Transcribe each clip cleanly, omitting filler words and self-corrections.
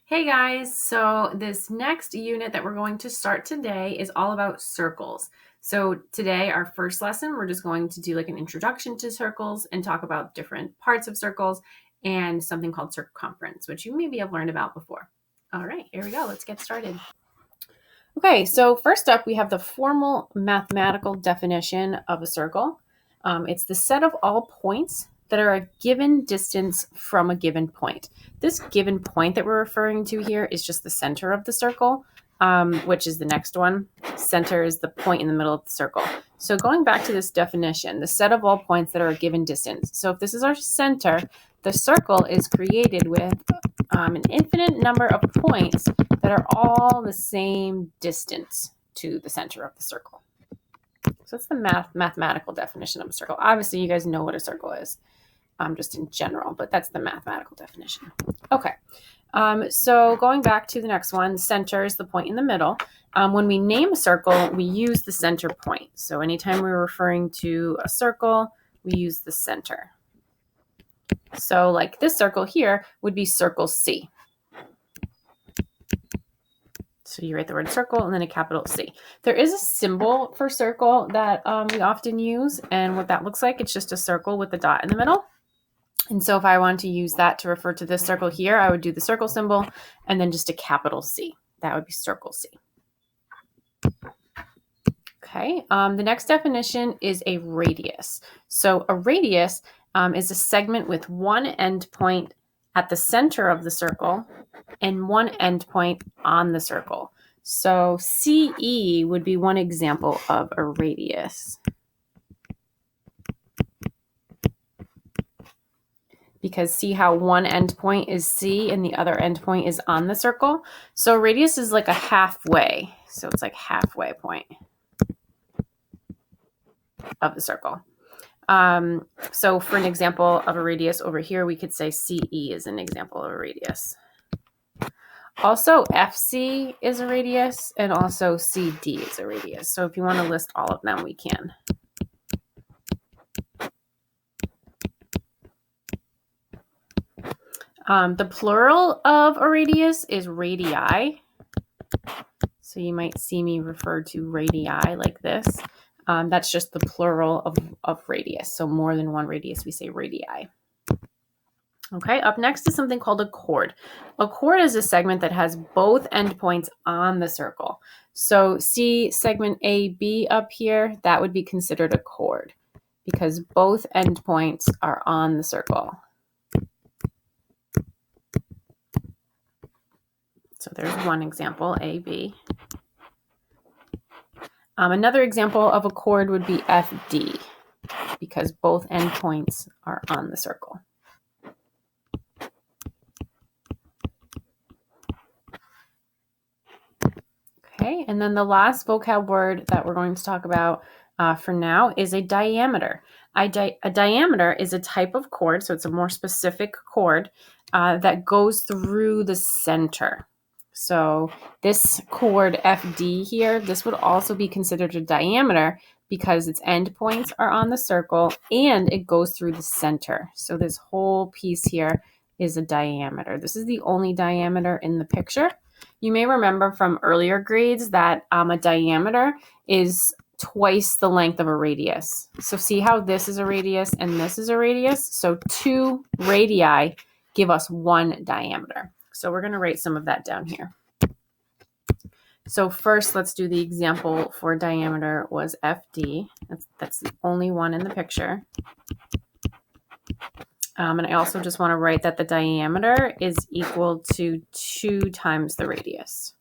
Hey guys, so this next unit that we're going to start today is all about circles. So today, our first lesson, we're just going to do like an introduction to circles and talk about different parts of circles and something called circumference, which you maybe have learned about before. All right, here we go. Let's get started. Okay, so first up, we have the formal mathematical definition of a circle. It's the set of all points that are a given distance from a given point. This given point that we're referring to here is just the center of the circle, which is the next one. Center is the point in the middle of the circle. So going back to this definition, the set of all points that are a given distance. So if this is our center, the circle is created with an infinite number of points that are all the same distance to the center of the circle. So that's the mathematical definition of a circle. Obviously, you guys know what a circle is, just in general, but that's the mathematical definition. Okay, so going back to the next one, center is the point in the middle. When we name a circle, we use the center point. So anytime we're referring to a circle, we use the center. So like this circle here would be circle C. So you write the word circle and then a capital C. There is a symbol for circle that we often use, and what that looks like, it's just a circle with a dot in the middle. And so if I want to use that to refer to this circle here, I would do the circle symbol and then just a capital C. That would be circle C. Okay, the next definition is a radius. So a radius is a segment with one endpoint at the center of the circle and one endpoint on the circle. So CE would be one example of a radius. Because see how one endpoint is C and the other endpoint is on the circle? So a radius is like a halfway. So it's like halfway point of the circle. So for an example of a radius over here, we could say CE is an example of a radius. Also, FC is a radius, and also CD is a radius. So if you want to list all of them, we can. The plural of a radius is radii. So you might see me refer to radii like this. That's just the plural of radius. So more than one radius, we say radii. Okay, up next is something called a chord. A chord is a segment that has both endpoints on the circle. So see segment AB up here, that would be considered a chord because both endpoints are on the circle. So there's one example, AB. Another example of a chord would be FD because both endpoints are on the circle. Okay, and then the last vocab word that we're going to talk about for now is a diameter. A diameter is a type of chord, so it's a more specific chord that goes through the center. So this chord FD here, this would also be considered a diameter because its endpoints are on the circle and it goes through the center. So this whole piece here is a diameter. This is the only diameter in the picture. You may remember from earlier grades that a diameter is twice the length of a radius. So see how this is a radius and this is a radius? So two radii give us one diameter. So we're going to write some of that down here. So first, let's do the example for diameter was FD. That's the only one in the picture. And I also just want to write that the diameter is equal to 2 times the radius.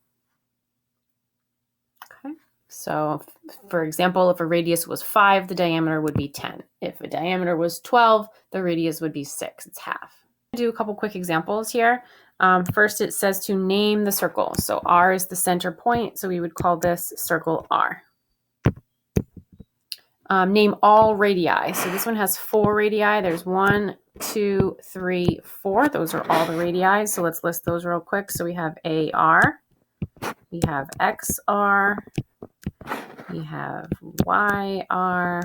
Okay. So for example, if a radius was 5, the diameter would be 10. If a diameter was 12, the radius would be 6. It's half. I'll do a couple quick examples here. First, it says to name the circle. So R is the center point, so we would call this circle R. Name all radii. So this one has 4 radii. There's 1, 2, 3, 4. Those are all the radii. So let's list those real quick. So we have AR, we have XR, we have YR,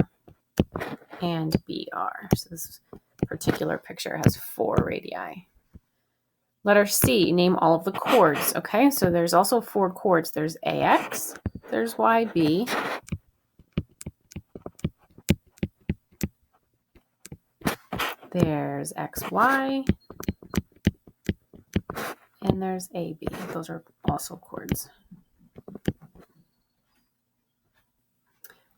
and BR. So this particular picture has 4 radii. Letter C, name all of the chords. Okay, so there's also 4 chords. There's AX, there's YB, there's XY, and there's AB. Those are also chords.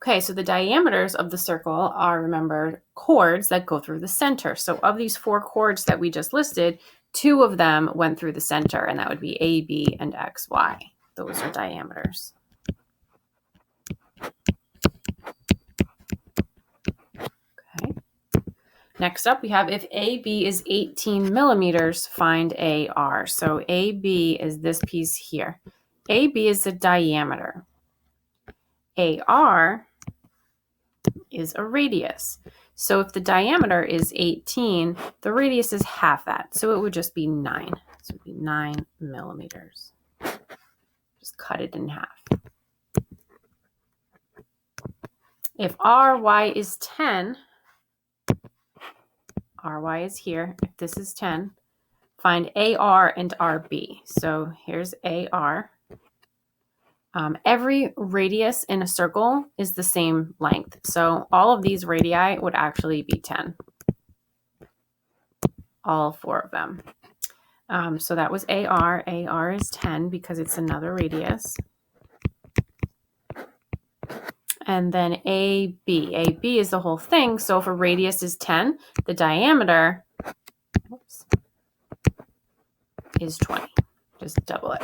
Okay, so the diameters of the circle are, remember, chords that go through the center. So of these 4 chords that we just listed, 2 of them went through the center, and that would be AB and XY. Those are diameters. Okay. Next up, we have if AB is 18 millimeters, find AR. So AB is this piece here. AB is the diameter. AR is a radius. So if the diameter is 18, the radius is half that. So it would just be 9. So it would be 9 millimeters. Just cut it in half. If RY is 10, RY is here. If this is 10, find AR and RB. So here's AR. Every radius in a circle is the same length. So all of these radii would actually be 10. All 4 of them. So that was AR. AR is 10 because it's another radius. And then AB. AB is the whole thing. So if a radius is 10, the diameter is 20. Just double it.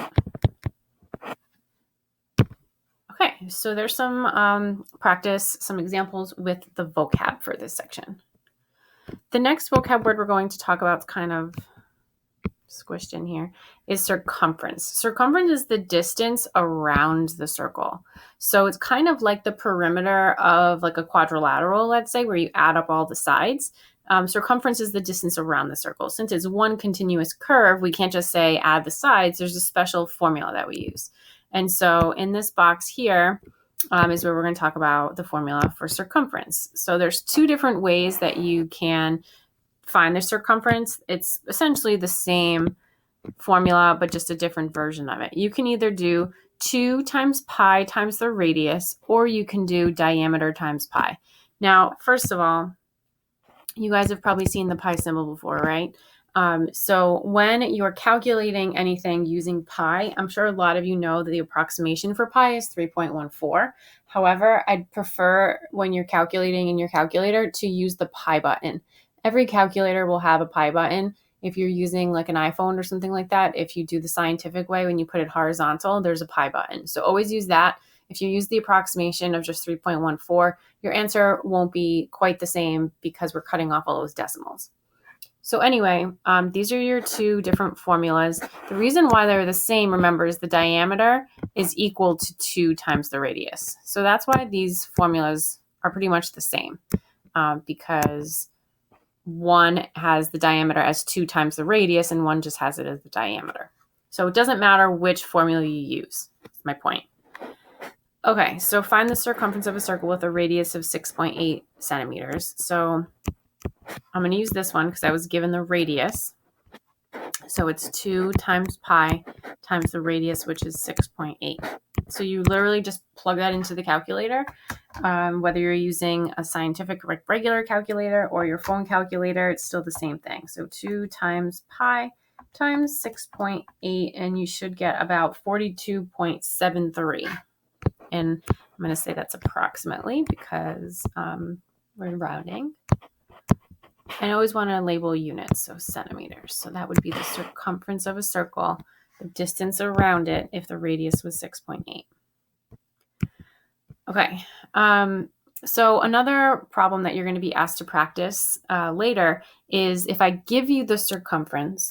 Okay, so there's some practice, some examples with the vocab for this section. The next vocab word we're going to talk about is kind of squished in here, is circumference. Circumference is the distance around the circle. So it's kind of like the perimeter of like a quadrilateral, let's say, where you add up all the sides. Circumference is the distance around the circle. Since it's one continuous curve, we can't just say add the sides. There's a special formula that we use. And so in this box here is where we're going to talk about the formula for circumference. So there's 2 different ways that you can find the circumference. It's essentially the same formula, but just a different version of it. You can either do 2 times pi times the radius, or you can do diameter times pi. Now, first of all, you guys have probably seen the pi symbol before, right? So when you're calculating anything using pi, I'm sure a lot of you know that the approximation for pi is 3.14. However, I'd prefer when you're calculating in your calculator to use the pi button. Every calculator will have a pi button. If you're using like an iPhone or something like that, if you do the scientific way, when you put it horizontal, there's a pi button. So always use that. If you use the approximation of just 3.14, your answer won't be quite the same because we're cutting off all those decimals. So anyway, these are your 2 different formulas. The reason why they're the same, remember, is the diameter is equal to 2 times the radius. So that's why these formulas are pretty much the same, because one has the diameter as 2 times the radius and one just has it as the diameter. So it doesn't matter which formula you use. That's my point. Okay, so find the circumference of a circle with a radius of 6.8 centimeters. So I'm going to use this one because I was given the radius. So it's 2 times pi times the radius, which is 6.8. So you literally just plug that into the calculator, whether you're using a scientific regular calculator or your phone calculator, it's still the same thing. So 2 times pi times 6.8, and you should get about 42.73. And I'm going to say that's approximately because we're rounding. I always want to label units, so centimeters. So that would be the circumference of a circle, the distance around it if the radius was 6.8. Okay, so another problem that you're going to be asked to practice later is if I give you the circumference,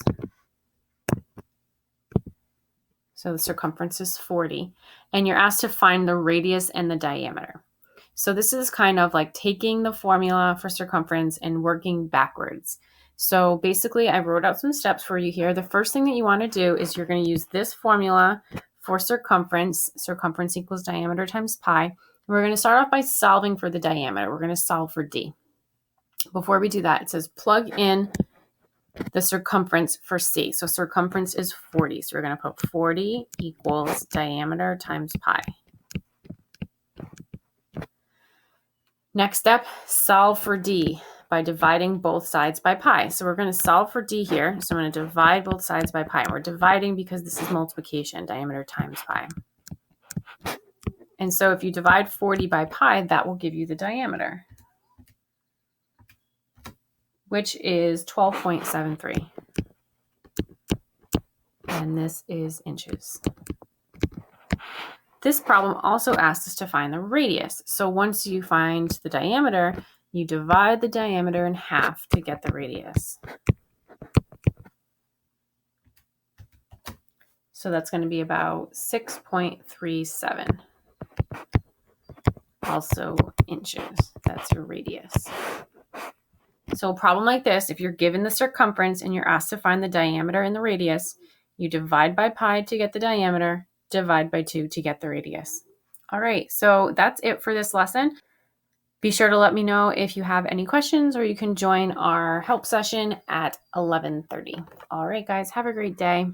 so the circumference is 40, and you're asked to find the radius and the diameter. So this is kind of like taking the formula for circumference and working backwards. So basically, I wrote out some steps for you here. The first thing that you want to do is you're going to use this formula for circumference. Circumference equals diameter times pi. We're going to start off by solving for the diameter. We're going to solve for D. Before we do that, it says plug in the circumference for C. So circumference is 40. So we're going to put 40 equals diameter times pi. Next step, solve for D by dividing both sides by pi. So we're going to solve for D here. So I'm going to divide both sides by pi. We're dividing because this is multiplication, diameter times pi. And so if you divide 40 by pi, that will give you the diameter, which is 12.73. And this is inches. This problem also asks us to find the radius. So once you find the diameter, you divide the diameter in half to get the radius. So that's going to be about 6.37. Also inches. That's your radius. So a problem like this, if you're given the circumference and you're asked to find the diameter and the radius, you divide by pi to get the diameter, divide by 2 to get the radius. All right, so that's it for this lesson. Be sure to let me know if you have any questions, or you can join our help session at 11:30. All right, guys, have a great day.